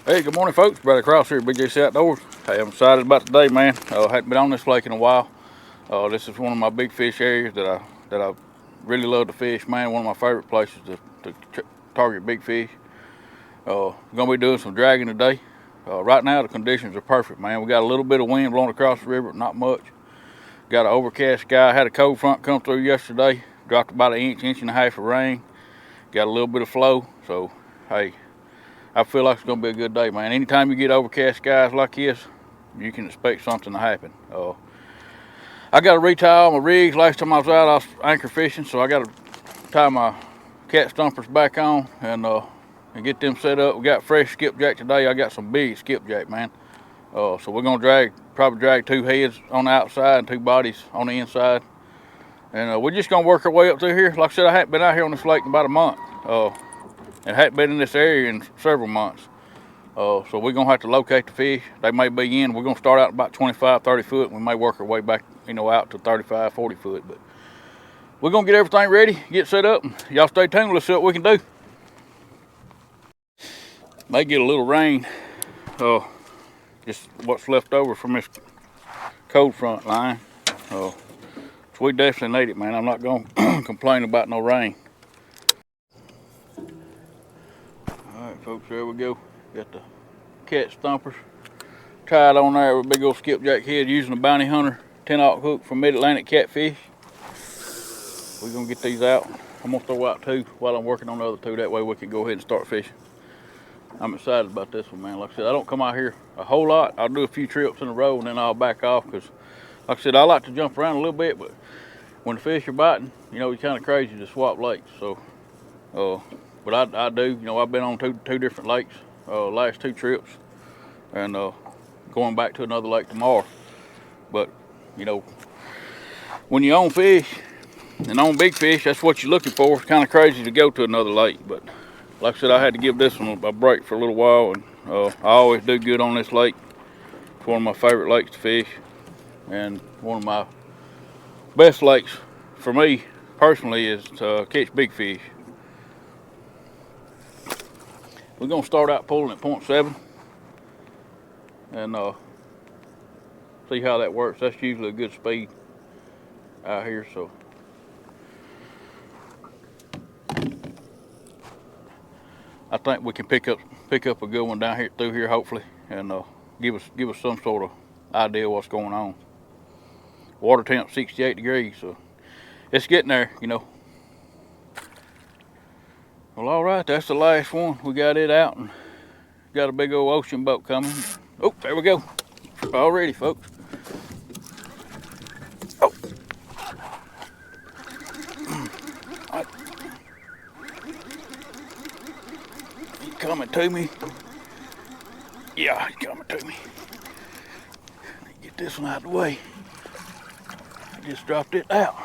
Hey, good morning, folks. Brother Cross here at BJC Outdoors. Hey, I'm excited about today, man. Hadn't been on this lake in a while. This is one of my big fish areas that I really love to fish, man. One of my favorite places to target big fish. Gonna be doing some dragging today. Right now, the conditions are perfect, man. We got a little bit of wind blowing across the river, not much. Got an overcast sky. Had a cold front come through yesterday. Dropped about an inch and a half of rain. Got a little bit of flow. So, hey, I feel like it's going to be a good day, man. Anytime you get overcast skies like this, you can expect something to happen. I got to retie all my rigs. Last time I was out, I was anchor fishing, so I got to tie my cat stumpers back on and get them set up. We got fresh skipjack today. I got some big skipjack, man. So we're going to probably drag 2 heads on the outside and 2 bodies on the inside. And we're just going to work our way up through here. Like I said, I haven't been out here on this lake in about a month. And hadn't been in this area in several months. So we're gonna have to locate the fish. They may be in. We're gonna start out about 25, 30 foot. We may work our way back, out to 35, 40 foot. But we're gonna get everything ready, get set up. Y'all stay tuned. Let's see what we can do. May get a little rain. Just what's left over from this cold front line. So we definitely need it, man. I'm not gonna complain about no rain. Alright folks, there we go. Got the cat stumpers tied on there with a big old skipjack head using a bounty hunter 10-aught hook from Mid-Atlantic Catfish. We're gonna get these out. I'm gonna throw out 2 while I'm working on the other 2. That way we can go ahead and start fishing. I'm excited about this one, man. Like I said, I don't come out here a whole lot. I'll do a few trips in a row and then I'll back off because, like I said, I like to jump around a little bit, but when the fish are biting, it's kind of crazy to swap lakes. So, but I do. I've been on two different lakes last 2 trips, and going back to another lake tomorrow. But when you own fish and own big fish, that's what you're looking for. It's kind of crazy to go to another lake, but like I said, I had to give this one a break for a little while, and I always do good on this lake. It's one of my favorite lakes to fish, and one of my best lakes for me personally is to catch big fish. We're gonna start out pulling at 0.7 and see how that works. That's usually a good speed out here, so I think we can pick up a good one down here through here hopefully, and give us some sort of idea what's going on. Water temp 68 degrees, so it's getting there, Well, all right, that's the last one. We got it out and got a big old ocean boat coming. Oh, there we go. Already, folks. Oh. He's coming to me. Yeah, he's coming to me. Get this one out of the way. I just dropped it out.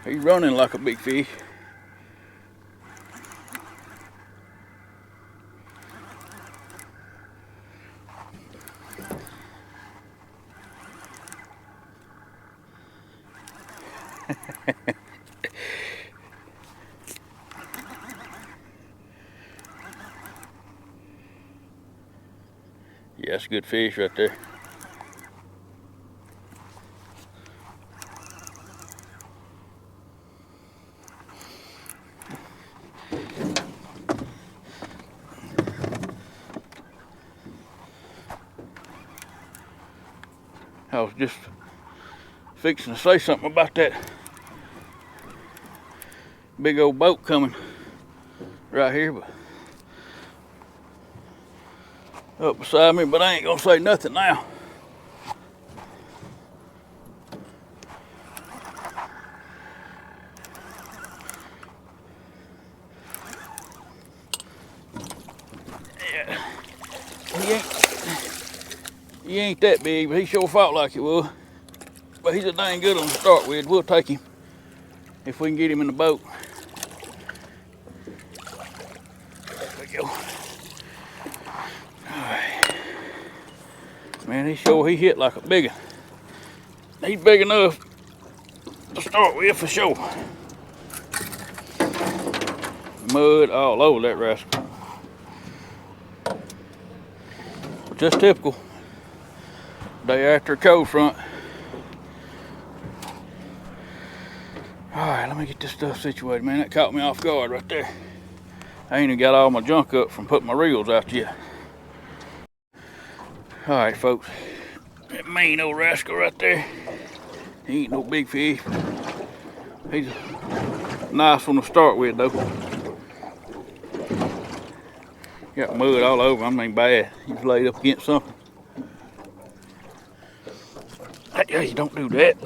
He's running like a big fish. Yeah, that's a good fish right there. I was just fixing to say something about that big old boat coming right here, but up beside me, but I ain't gonna say nothing now. Yeah. He ain't that big, but he sure fought like it was. But he's a dang good one to start with. We'll take him if we can get him in the boat. There we go. All right. Man, he hit like a big one. He's big enough to start with for sure. Mud all over that rascal. Just typical. Day after a cold front. Alright, let me get this stuff situated, man. That caught me off guard right there. I ain't even got all my junk up from putting my reels out yet. Alright, folks. That mean old rascal right there. He ain't no big fish. He's a nice one to start with, though. Got mud all over him. I mean, bad. He's laid up against something. Hey, don't do that.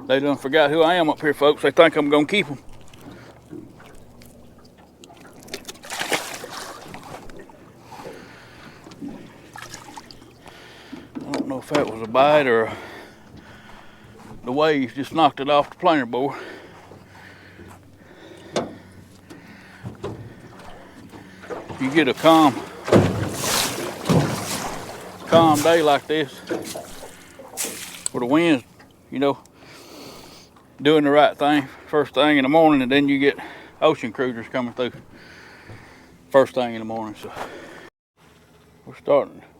They done forgot who I am up here, folks. They think I'm gonna keep them. I don't know if that was a bite or the waves just knocked it off the planer board. You get a calm day like this, where the wind's, you know, doing the right thing first thing in the morning, and then you get ocean cruisers coming through first thing in the morning. So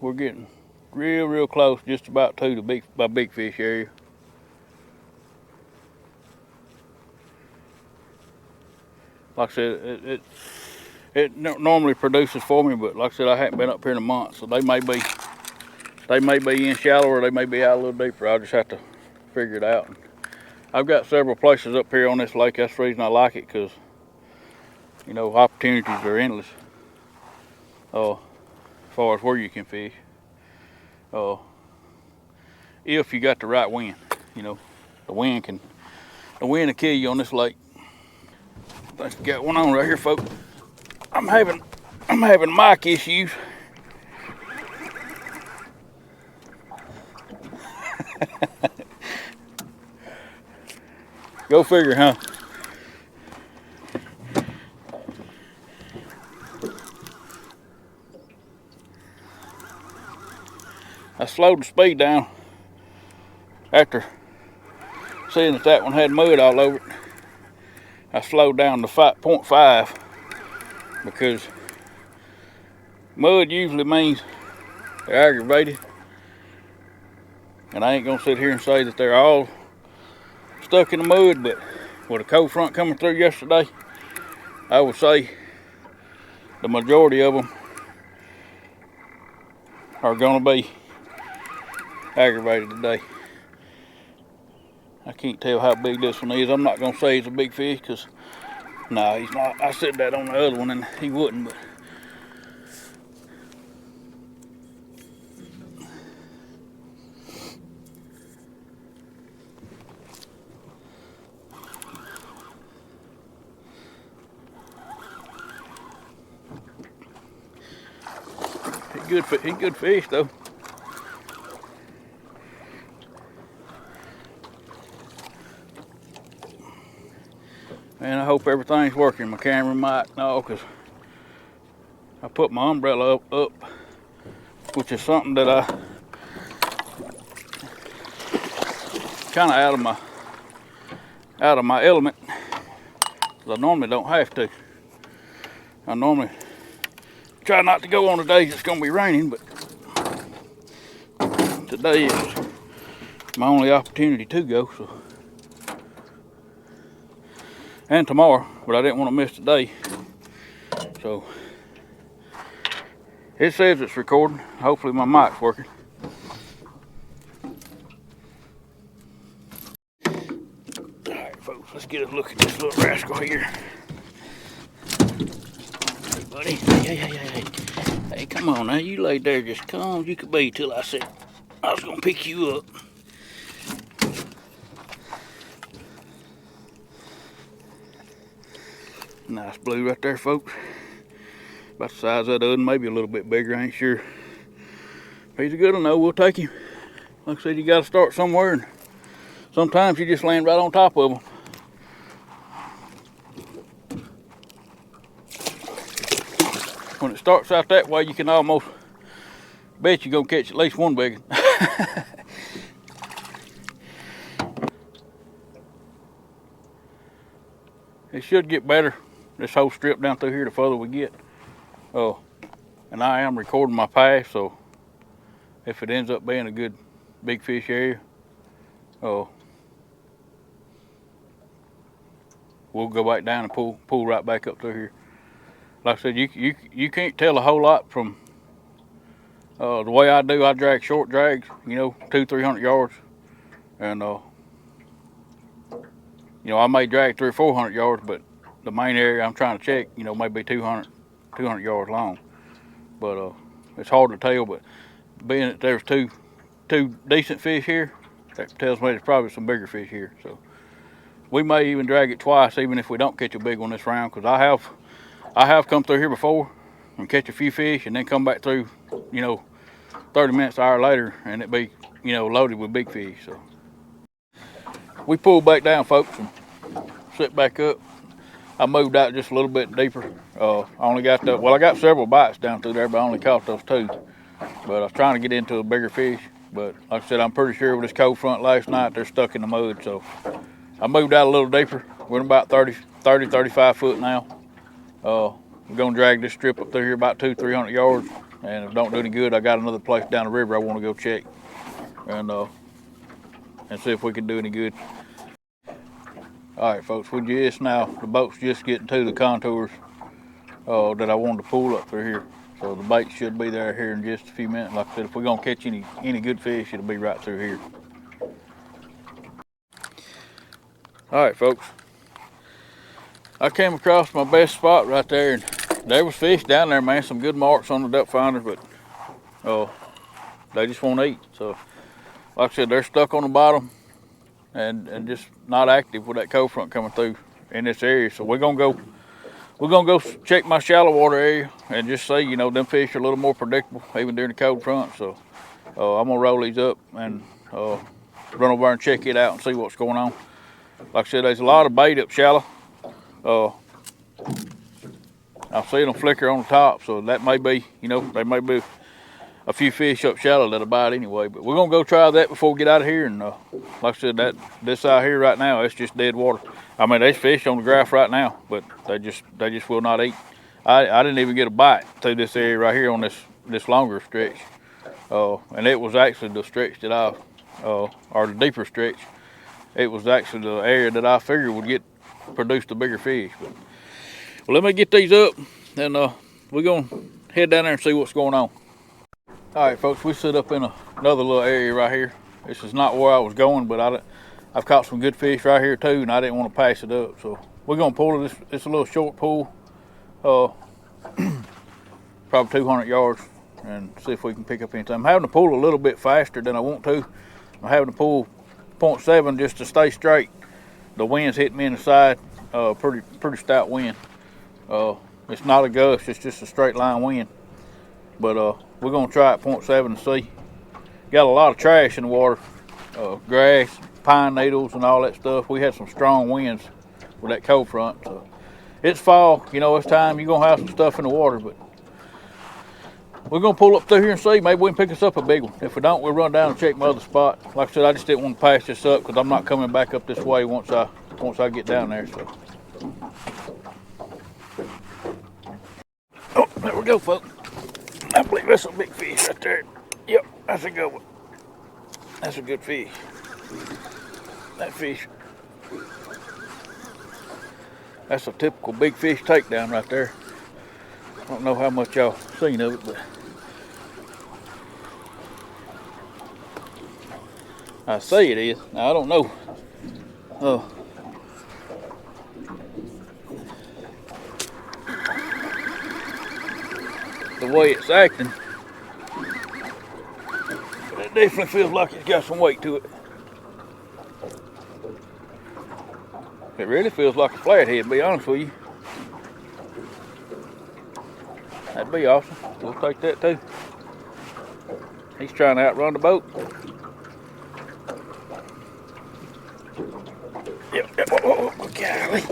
we're getting real close, just about to the big fish area. Like I said, it normally produces for me, but like I said, I haven't been up here in a month, so they may be in shallow, or they may be out a little deeper. I'll just have to figure it out. I've got several places up here on this lake. That's the reason I like it, because, you know, opportunities are endless as far as where you can fish. If you got the right wind, you know, the wind will kill you on this lake. I think we got one on right here, folks. I'm having mic issues. Go figure, huh? I slowed the speed down after seeing that one had mud all over it. I slowed down to 0.5 because mud usually means they're aggravated. And I ain't gonna sit here and say that they're all stuck in the mud, but with a cold front coming through yesterday, I would say the majority of them are gonna be aggravated today. I can't tell how big this one is. I'm not gonna say he's a big fish, because no, he's not. I said that on the other one and he wouldn't, but he's good fish though. And I hope everything's working. My camera might know, because I put my umbrella up, which is something that I kind of out of my element, because I normally don't have to. I normally try not to go on the days it's gonna be raining, but today is my only opportunity to go. So, and tomorrow, but I didn't want to miss today. So it says it's recording. Hopefully my mic's working. All right, folks, let's get a look at this little rascal here. Hey, buddy. Hey, come on now. You laid there just calm as you could be till I said I was gonna pick you up. Nice blue right there, folks. About the size of that other one, maybe a little bit bigger, I ain't sure. If he's a good one though, we'll take him. Like I said, you gotta start somewhere, and sometimes you just land right on top of them. When it starts out that way, you can almost bet you're gonna catch at least one big one. it should get better. This whole strip down through here, the further we get. Oh, and I am recording my pass, so if it ends up being a good big fish area, oh, we'll go back down and pull right back up through here. Like I said, you can't tell a whole lot from the way I do. I drag short drags, you know, 200-300 yards, and you know, I may drag 300 or 400 yards, but the main area I'm trying to check, you know, may be 200 yards long. But it's hard to tell. But being that there's two decent fish here, that tells me there's probably some bigger fish here. So we may even drag it twice, even if we don't catch a big one this round, because I have come through here before and catch a few fish and then come back through, you know, 30 minutes, an hour later, and it be, you know, loaded with big fish. So we pulled back down, folks, and set back up. I moved out just a little bit deeper. I only got I got several bites down through there, but I only caught those 2. But I was trying to get into a bigger fish. But like I said, I'm pretty sure with this cold front last night, they're stuck in the mud. So I moved out a little deeper. We're about 35 foot now. We're gonna drag this strip up through here about 200-300 yards. And if it don't do any good, I got another place down the river I want to go check and see if we can do any good. All right, folks, the boat's just getting to the contours that I wanted to pull up through here. So the bait should be there here in just a few minutes. Like I said, if we're gonna catch any good fish, it'll be right through here. All right, folks, I came across my best spot right there, and there was fish down there, man. Some good marks on the depth finders, but they just won't eat. So like I said, they're stuck on the bottom and just not active with that cold front coming through in this area. So we're gonna go check my shallow water area and just see, you know, them fish are a little more predictable even during the cold front. So I'm gonna roll these up and run over and check it out and see what's going on. Like I said, there's a lot of bait up shallow. I've seen them flicker on the top, so that may be, you know, there may be a few fish up shallow that'll bite anyway. But we're gonna go try that before we get out of here. And like I said, this out here right now, it's just dead water. I mean, there's fish on the graph right now, but they just will not eat. I didn't even get a bite through this area right here on this longer stretch, and it was actually the stretch that or the deeper stretch. It was actually the area that I figured would produce the bigger fish. But well, let me get these up, and we're gonna head down there and see what's going on. All right, folks, we sit up in another little area right here. This is not where I was going, but I've caught some good fish right here too, and I didn't want to pass it up. So we're gonna pull it. It's a little short pull, probably 200 yards, and see if we can pick up anything. I'm having to pull a little bit faster than I want to. I'm having to pull 0.7 just to stay straight. The wind's hitting me in the side, pretty stout wind. It's not a gust, it's just a straight line wind. But we're gonna try it 0.7 and see. Got a lot of trash in the water, grass, pine needles, and all that stuff. We had some strong winds with that cold front. So it's fall, you know, it's time. You're gonna have some stuff in the water, but we're gonna pull up through here and see. Maybe we can pick us up a big one. If we don't, we'll run down and check my other spot. Like I said, I just didn't want to pass this up because I'm not coming back up this way once I get down there. So. Oh, there we go, folks. I believe that's a big fish right there. Yep, that's a good one. That's a good fish. That fish. That's a typical big fish takedown right there. I don't know how much y'all seen of it, but I say it is. Now, I don't know. The way it's acting, but it definitely feels like it's got some weight to it. It really feels like a flathead, to be honest with you. That'd be awesome. We'll take that too. He's trying to outrun the boat. Yep. Oh, golly.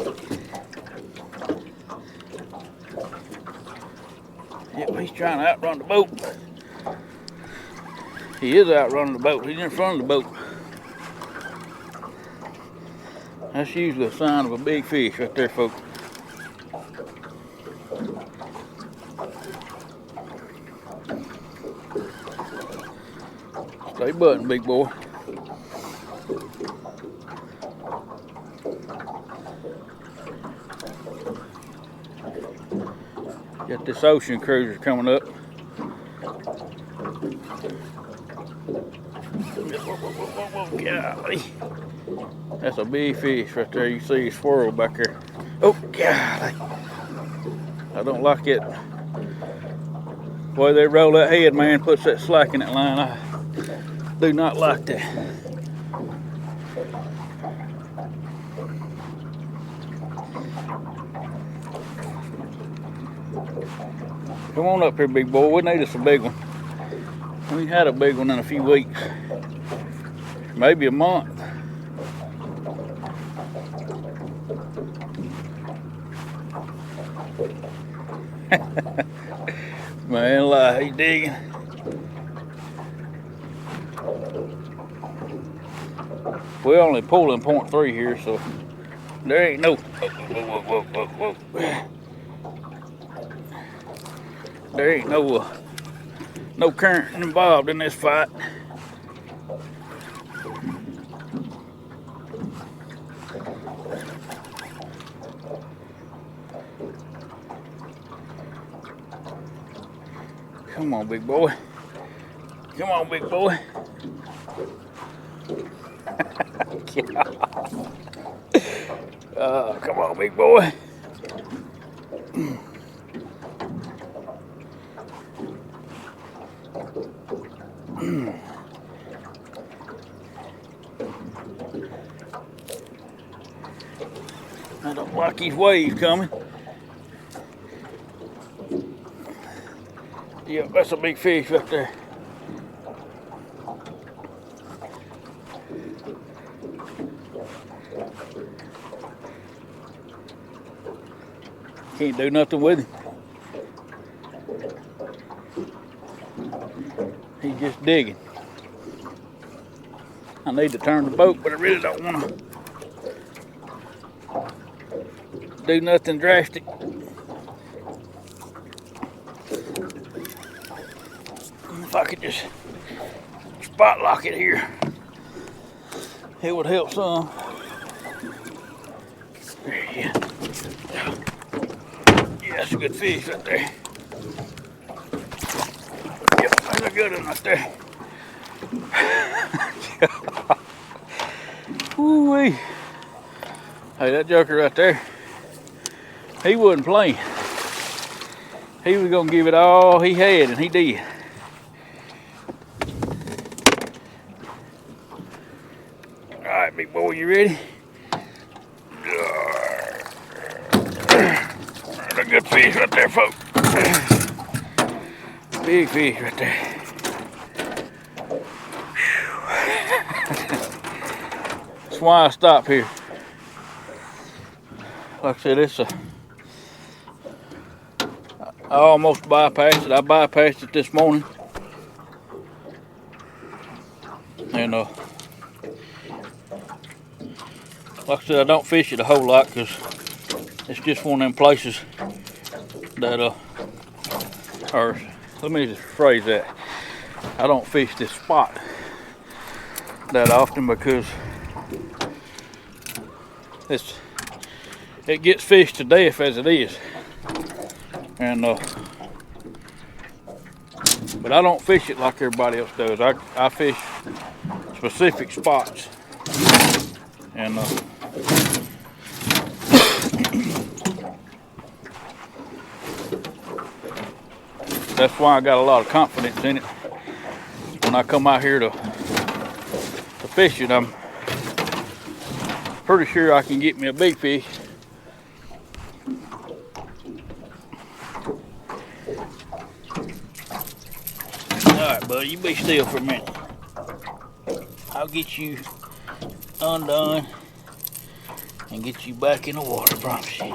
Yep, he's trying to outrun the boat. He is outrunning the boat. He's in front of the boat. That's usually a sign of a big fish right there, folks. Stay button, big boy. Got this ocean cruiser coming up. Whoa, golly. That's a big fish right there. You see a swirl back there. Oh, golly. I don't like it. The way they roll that head, man, puts that slack in that line. I do not like that. Come on up here, big boy. We need us a big one. We had a big one in a few weeks. Maybe a month. Man, lie, he's digging. We're only pulling 0.3 here, so there ain't no. Whoa. There ain't no current involved in this fight. Come on, big boy. Come on, big boy. Come on, big boy. I don't like these waves coming. Yeah, that's a big fish right there. Can't do nothing with him. He's just digging. I need to turn the boat, but I really don't want to do nothing drastic. If I could just spot lock it here, it would help some. Yeah, that's a good fish right there. Yep, that's a good one right there. Woo-wee. Hey, that joker right there, he wasn't playing. He was gonna give it all he had, and he did. All right, big boy, you ready? That's a good fish right there, folks. Big fish right there. That's why I stop here. Like I said, I almost bypassed it. I bypassed it this morning. And like I said, I don't fish it a whole lot because it's just one of them places that or let me just phrase that. I don't fish this spot that often because it gets fished to death as it is. And but I don't fish it like everybody else does. I fish specific spots, and that's why I got a lot of confidence in it. When I come out here to fish it, I'm pretty sure I can get me a big fish. Alright, buddy, you be still for a minute. I'll get you undone and get you back in the water, I promise you.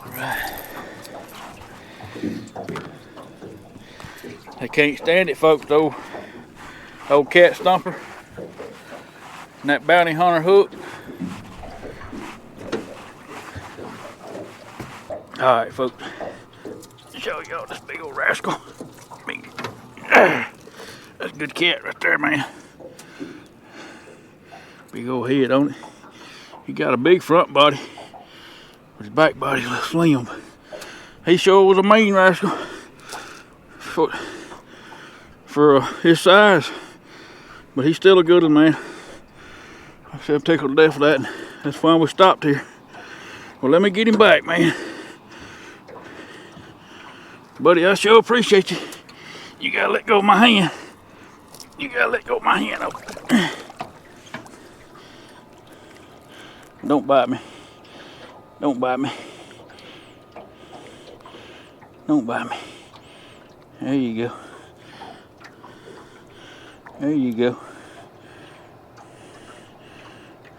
Alright. They can't stand it, folks, though. Old cat stumper. And that bounty hunter hook. Alright, folks. Show y'all this big old rascal. That's a good cat right there, man. Big old head on it. He got a big front body. But his back body's a little slim. He sure was a mean rascal. For his size. But he's still a good one, man. I said I'm tickled to death for that. That's why we stopped here. Well, let me get him back, man. Buddy, I sure appreciate you. You gotta let go of my hand. You gotta let go of my hand. Oh. Don't bite me. Don't bite me. Don't bite me. There you go. There you go.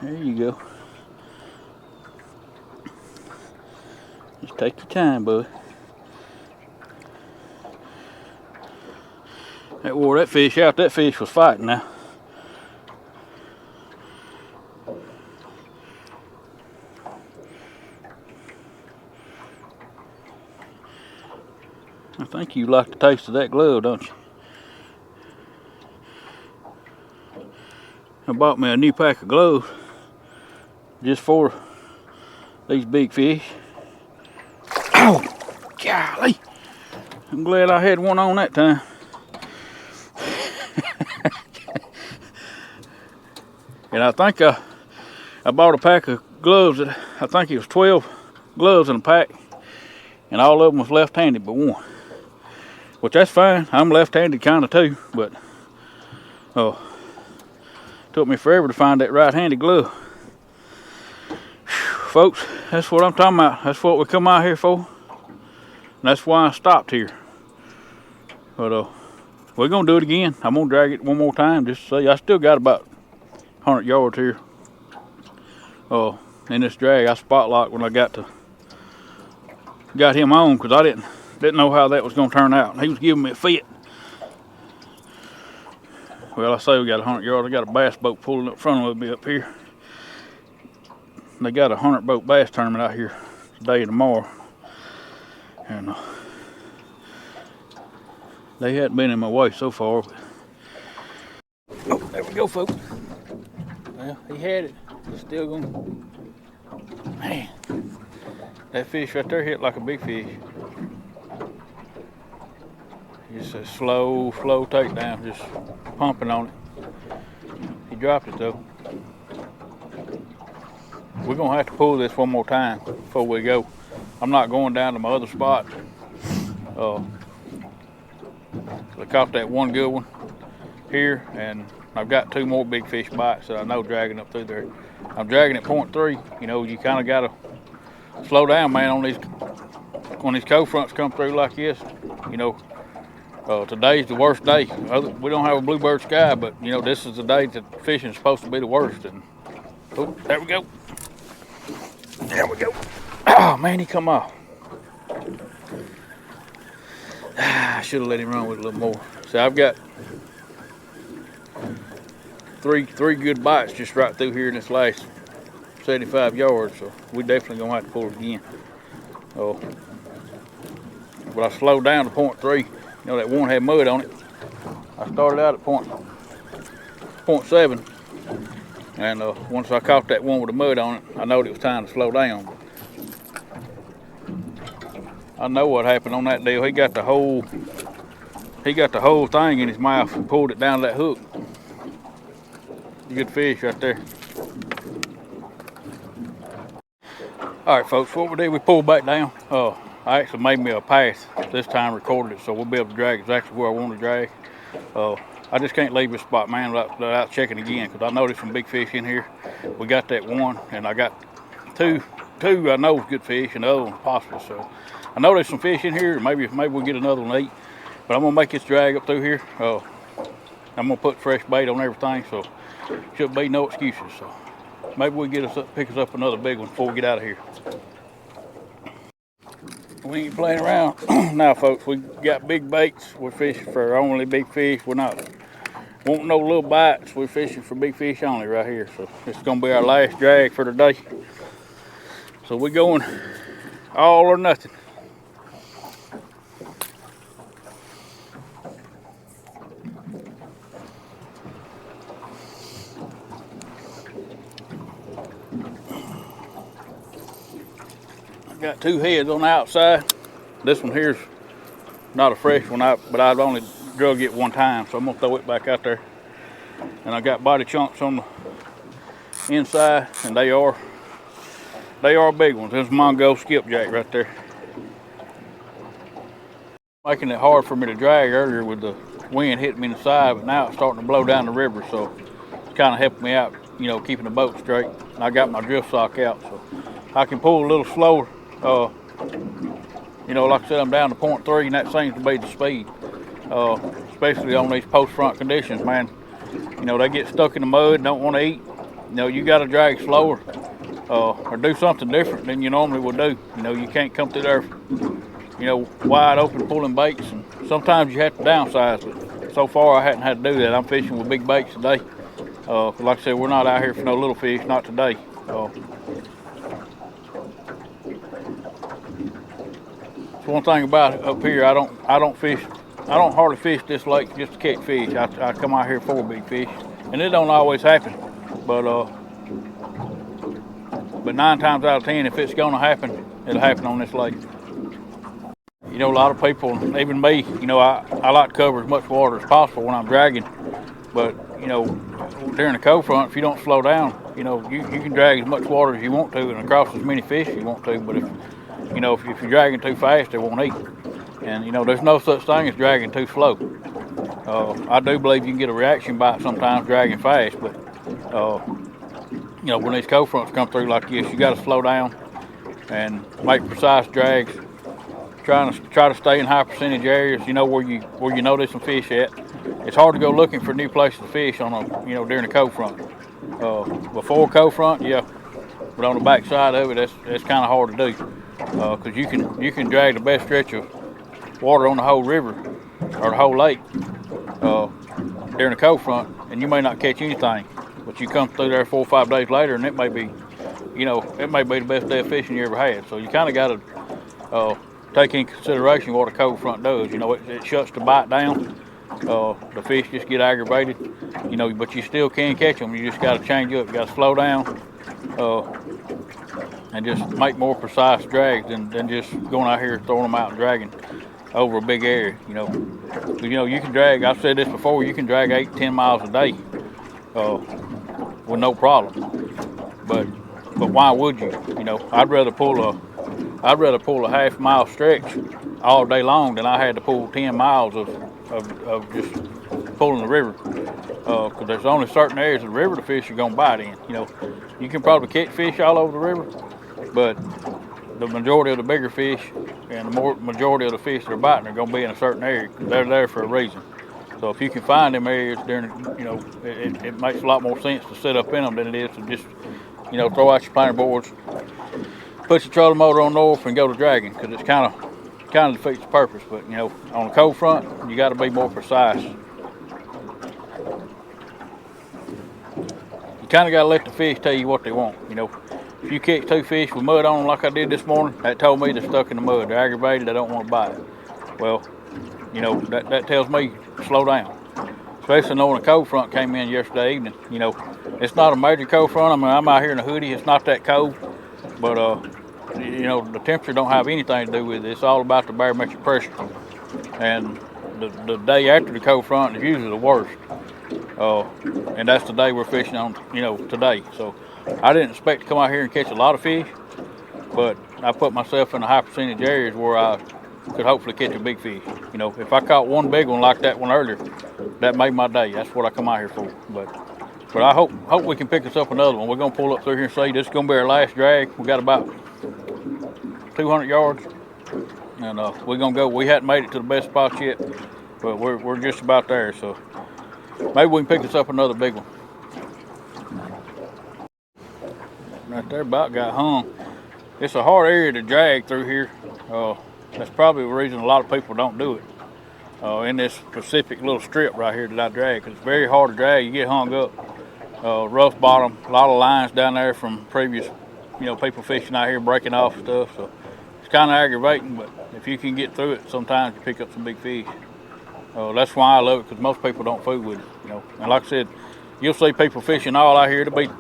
There you go. Just take your time, bud. That wore that fish out. That fish was fighting now. I think you like the taste of that glove, don't you? I bought me a new pack of gloves just for these big fish. Oh, golly. I'm glad I had one on that time. And I think I bought a pack of gloves that I think it was 12 gloves in a pack, and all of them was left-handed but one. Which that's fine. I'm left-handed kind of too, but took me forever to find that right-handed glove. Whew, folks, that's what I'm talking about. That's what we come out here for. And that's why I stopped here. But we're gonna do it again. I'm gonna drag it one more time just to see. I still got about 100 yards here. In this drag, I spot locked when I got him on, because I didn't know how that was gonna turn out. And he was giving me a fit. Well, I say we got 100 yards. I got a bass boat pulling up front of me up here. They got a 100 boat bass tournament out here today and tomorrow. And they hadn't been in my way so far. Oh, there we go, folks. Well, he had it. He's still going. Man, that fish right there hit like a big fish. Just a slow takedown, just pumping on it. He dropped it though. We're gonna have to pull this one more time before we go. I'm not going down to my other spot. I caught that one good one here, and I've got 2 more big fish bites that I know dragging up through there. I'm dragging at 0.3. You know, you kind of gotta slow down, man, on these when these cold fronts come through like this. You know, today's the worst day. We don't have a bluebird sky, but you know, this is the day that fishing is supposed to be the worst. And oh, there we go. There we go. Oh man, he come off. I should have let him run with a little more. So I've got three good bites just right through here in this last 75 yards. So we definitely gonna have to pull it again. But I slowed down to 0.3. You know, that one had mud on it. I started out at 0.7. And once I caught that one with the mud on it, I knowed it was time to slow down. I know what happened on that deal. He got the whole thing in his mouth and pulled it down to that hook. Good fish right there. All right, folks, what we did, we pulled back down. I actually made me a path this time, recorded it, so we'll be able to drag exactly where I want to drag. I just can't leave this spot, man, without checking again, because I know there's some big fish in here. We got that one, and I got two I know is good fish, and the other one's possible. So I know there's some fish in here. Maybe we'll get another one to eat. But I'm gonna make this drag up through here. I'm gonna put fresh bait on everything, so should be no excuses. So maybe we pick us up another big one before we get out of here. We ain't playing around now, folks. We got big baits. We're fishing for only big fish. We're not wanting no little bites. We're fishing for big fish only right here. So it's gonna be our last drag for the day. So we're going all or nothing. I got two heads on the outside. This one here's not a fresh one, but I've only drug it one time, so I'm gonna throw it back out there. And I got body chunks on the inside, and they are big ones. There's Mongo skipjack right there. Making it hard for me to drag earlier with the wind hitting me in the side, but now it's starting to blow down the river, so it's kind of helping me out, keeping the boat straight. And I got my drift sock out, so I can pull a little slower. Like I said, I'm down to 0.3, and that seems to be the speed. Especially on these post-front conditions, man. They get stuck in the mud, don't want to eat. You got to drag slower or do something different than you normally would do. You can't come through there, wide open pulling baits. And sometimes you have to downsize, but so far I hadn't had to do that. I'm fishing with big baits today. Like I said, we're not out here for no little fish, not today. One thing about it up here, I don't hardly fish this lake just to catch fish. I come out here for big fish, and it don't always happen. But 9 times out of 10, if it's gonna happen, it'll happen on this lake. A lot of people, even me, I like to cover as much water as possible when I'm dragging. But during the cold front, if you don't slow down, you can drag as much water as you want to and across as many fish as you want to. But if you're dragging too fast, they won't eat. And there's no such thing as dragging too slow. I do believe you can get a reaction bite sometimes dragging fast, but when these cold fronts come through like this, you got to slow down and make precise drags. Try to stay in high percentage areas, where you know there's some fish at. It's hard to go looking for new places to fish on during the cold front. Before cold front, yeah, but on the back side of it, that's kind of hard to do. Because you can drag the best stretch of water on the whole river or the whole lake during the cold front, and you may not catch anything. But you come through there 4 or 5 days later, and it may be the best day of fishing you ever had. So you kind of got to take in consideration what a cold front does. It shuts the bite down. The fish just get aggravated. But you still can catch them. You just got to change up. You got to slow down. And just make more precise drags than just going out here throwing them out and dragging over a big area. You can drag, I've said this before, you can drag 8-10 miles a day with no problem. But why would you? I'd rather pull a half-mile stretch all day long than I had to pull 10 miles of just pulling the river. Because there's only certain areas of the river the fish are going to bite in. You can probably catch fish all over the river, but the majority of the bigger fish and the majority of the fish that are biting are going to be in a certain area. They're there for a reason. So if you can find them areas during, it makes a lot more sense to set up in them than it is to just, throw out your planer boards, put your trolling motor on north and go to dragging, because it's kind of defeats the purpose. But on the cold front, you got to be more precise. You kind of got to let the fish tell you what they want. If you catch 2 fish with mud on them like I did this morning, that told me they're stuck in the mud. They're aggravated. They don't want to bite. Well, that tells me slow down. Especially knowing a cold front came in yesterday evening. It's not a major cold front. I mean, I'm out here in a hoodie. It's not that cold, but the temperature don't have anything to do with it. It's all about the barometric pressure. And the day after the cold front is usually the worst. And that's the day we're fishing on, today. So I didn't expect to come out here and catch a lot of fish, but I put myself in a high percentage areas where I could hopefully catch a big fish. If I caught one big one like that one earlier, that made my day. That's what I come out here for. But I hope we can pick us up another one. We're gonna pull up through here and see. This is gonna be our last drag. We got about 200 yards, and we're gonna go. We hadn't made it to the best spots yet, but we're just about there. So maybe we can pick us up another big one. Right there, about got hung. It's a hard area to drag through here. That's probably the reason a lot of people don't do it. In this specific little strip right here that I drag, because it's very hard to drag. You get hung up. Rough bottom, a lot of lines down there from previous, people fishing out here breaking off stuff. So it's kind of aggravating, but if you can get through it, sometimes you pick up some big fish. That's why I love it, because most people don't fool with it. And like I said, you'll see people fishing all out here. There'll be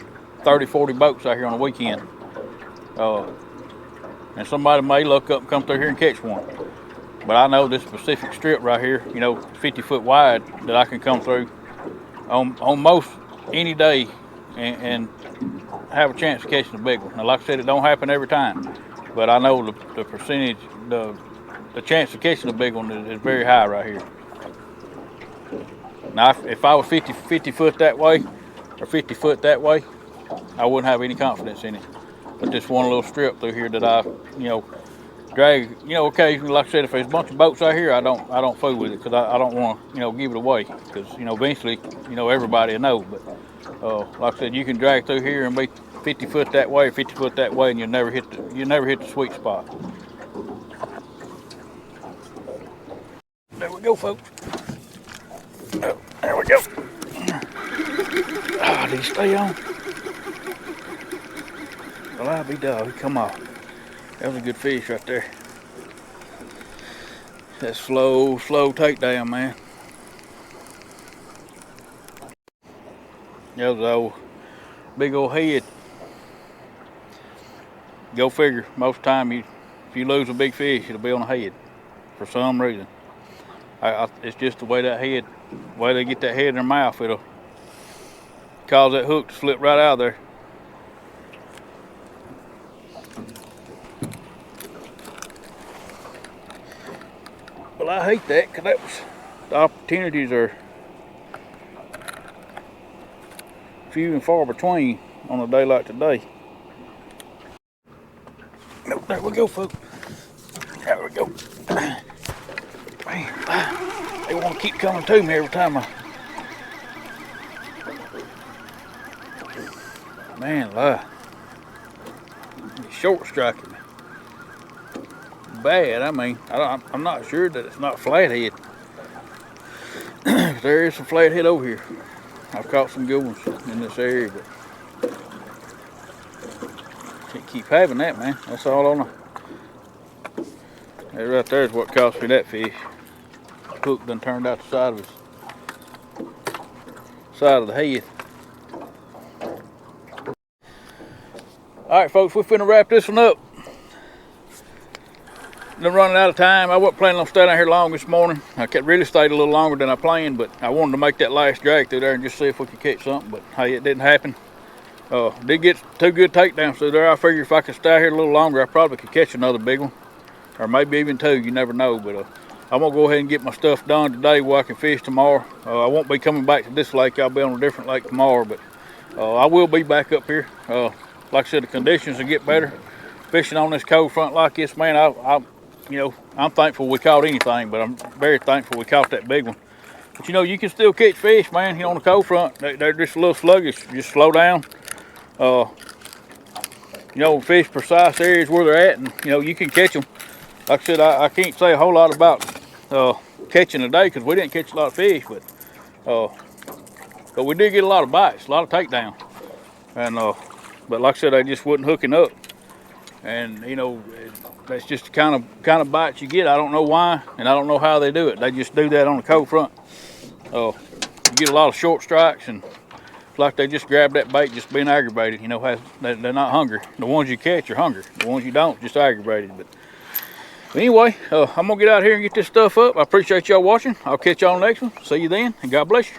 30, 40 boats out here on the weekend. And somebody may look up and come through here and catch one. But I know this specific strip right here, 50 foot wide, that I can come through on most any day and have a chance of catching a big one. Now, like I said, it don't happen every time, but I know the percentage, the chance of catching a big one is very high right here. Now, if I was 50 foot that way or 50 foot that way, I wouldn't have any confidence in it. But this one little strip through here that I, drag, occasionally, like I said, if there's a bunch of boats out here, I don't fool with it, because I don't want to, give it away, because eventually, everybody will know. But like I said, you can drag through here and be 50 foot that way or 50 foot that way, and you'll never hit the sweet spot. There we go, folks. Oh, there we go. Did he stay on? Well, I'll be dog. He come off. That was a good fish right there. That slow takedown, man. That was a big old head. Go figure. Most time, if you lose a big fish, it'll be on the head for some reason. It's just the way that head, the way they get that head in their mouth, it'll cause that hook to slip right out of there. Well, I hate that, because the opportunities are few and far between on a day like today. No, there we go, folks. There we go. Man, they want to keep coming to me every time Man, short striking me. Bad. I mean, I'm not sure that it's not flathead. There is some flathead over here. I've caught some good ones in this area, but can't keep having that, man. That's all on the. That right there is what cost me that fish. Hook done turned out the side of the head. All right, folks, we're finna wrap this one up. I'm running out of time. I wasn't planning on staying out here long this morning. I really stayed a little longer than I planned, but I wanted to make that last drag through there and just see if we could catch something, but hey, it didn't happen. Did get 2 good takedowns through there. I figured if I could stay here a little longer, I probably could catch another big one, or maybe even 2, you never know. But I'm gonna go ahead and get my stuff done today where I can fish tomorrow. I won't be coming back to this lake. I'll be on a different lake tomorrow, but I will be back up here. Like I said, the conditions will get better. Fishing on this cold front like this, man, I'm thankful we caught anything, but I'm very thankful we caught that big one. But you can still catch fish, man, on the cold front. They're just a little sluggish. Just slow down. Fish precise areas where they're at, and you can catch them. Like I said, I can't say a whole lot about catching today, because we didn't catch a lot of fish, but we did get a lot of bites, a lot of takedowns. And but like I said, they just wasn't hooking up. And that's just the kind of bites you get. I don't know why, and I don't know how they do it. They just do that on the cold front. You get a lot of short strikes, and it's like they just grab that bait just being aggravated. They're not hungry. The ones you catch are hungry. The ones you don't, just aggravated. But anyway, I'm gonna get out here and get this stuff up. I appreciate y'all watching. I'll catch y'all on the next one. See you then, and God bless you.